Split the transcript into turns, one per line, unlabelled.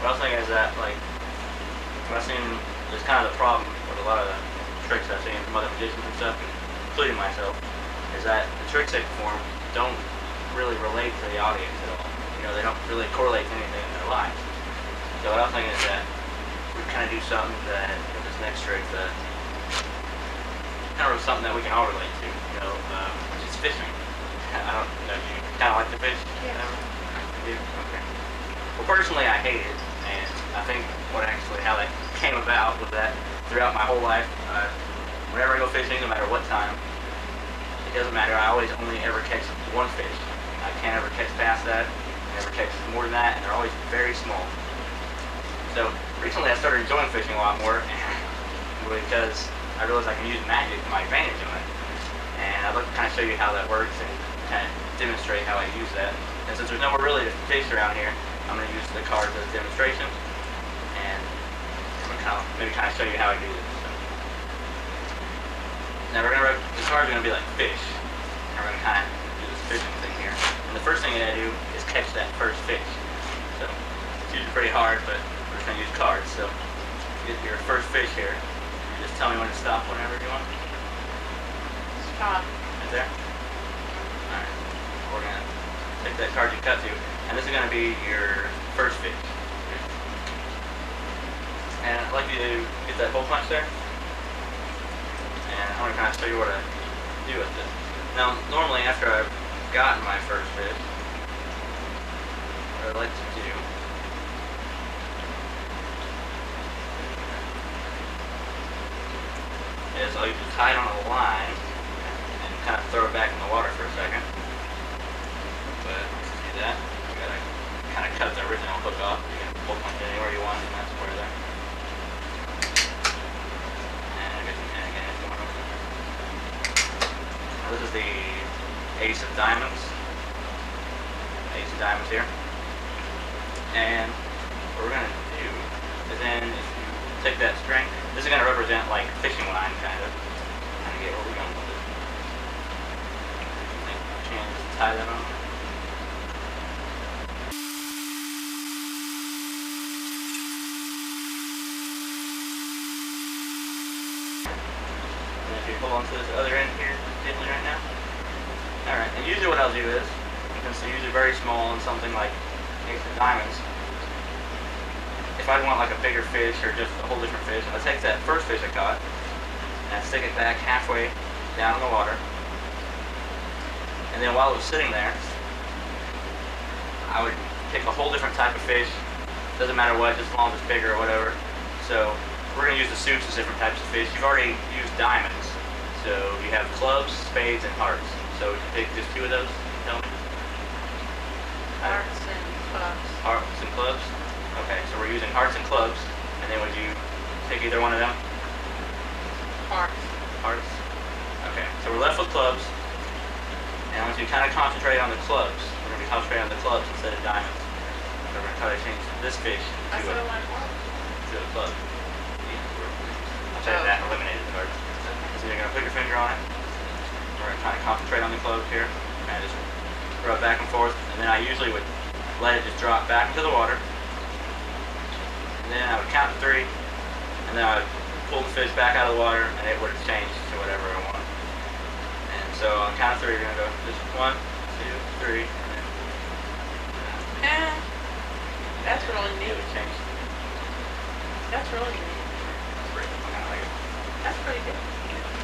what I was thinking is that, like, what I've seen is kind of the problem with a lot of the tricks I've seen from other magicians and stuff, including myself, is that the tricks they perform don't really relate to the audience at all. You know, they don't really correlate to anything in their lives. So what I was thinking is that we kind of do something that, with this next trick, that kind of something that we can all relate to, you know, which is fishing. I don't know, do you kind of like to fish?
Yeah.
You do? Okay. Well, personally, I hate it, and I think how that came about was that throughout my whole life, whenever I go fishing, no matter what time, it doesn't matter, I always only ever catch one fish. I can't ever catch past that, I never catch more than that, and they're always very small. So recently I started enjoying fishing a lot more because I realized I can use magic to my advantage on it. And I'd like to kind of show you how that works and kind of demonstrate how I use that. And since there's nowhere really to fish around here, I'm going to use the cards as a demonstration. And I'm going to maybe kind of show you how I do this. So. Now the cards are going to be like fish. And we're going to kind of do this fishing thing here. And the first thing you're going to do is catch that first fish. So it's usually pretty hard, but we're just going to use cards. So get your first fish here. You just tell me when to stop whenever you want.
Stop.
Right there? Alright. We're going to take that card you cut to, and this is going to be your first fish. And I'd like you to get that hole punch there. And I'm going to kind of show you what I do with this. Now, normally after I've gotten my first fish, what I'd like to do is I'll usually tie it on a line and kind of throw it back in the water for a second. But to do that, you gotta kind of cut the original hook off. You can pull punch it anywhere you want in that square there. And I guess you can again if you want to. Now this is the ace of diamonds. Ace of diamonds here. And what we're gonna do is then if you take that string, this is gonna represent like fishing line kind of get where we're going with it. Can just tie that on. And if you pull onto this other end here, gently right now. Alright, and usually what I'll do is, since they're usually very small and something like ace of diamonds, if I want like a bigger fish or just a whole different fish, I'll take that first fish I caught and stick it back halfway down in the water. And then while it was sitting there, I would pick a whole different type of fish. Doesn't matter what, just as long as it's bigger or whatever. So we're going to use the suits as different types of fish. You've already used diamonds. So you have clubs, spades, and hearts. So would you pick just two of those? Tell me.
Hearts and clubs.
Hearts and clubs? Okay, so we're using hearts and clubs. And then would you pick either one of them?
Hearts.
Hearts? Okay, so we're left with clubs. And I want you to kind of concentrate on the clubs. We're going to be concentrating on the clubs instead of diamonds. So we're going to try to change this fish to a club. I'll say that eliminated the card. So you're going to put your finger on it. We're going to kind of concentrate on the clubs here. And just rub back and forth. And then I usually would let it just drop back into the water. And then I would count to 3. And then I would pull the fish back out of the water and it would change to whatever I want. And so on count of 3 you're going to go just 1, 2, 3, and then
that's really neat.
It would change.
That's really neat.
That's pretty, I kind of like it.
That's pretty good.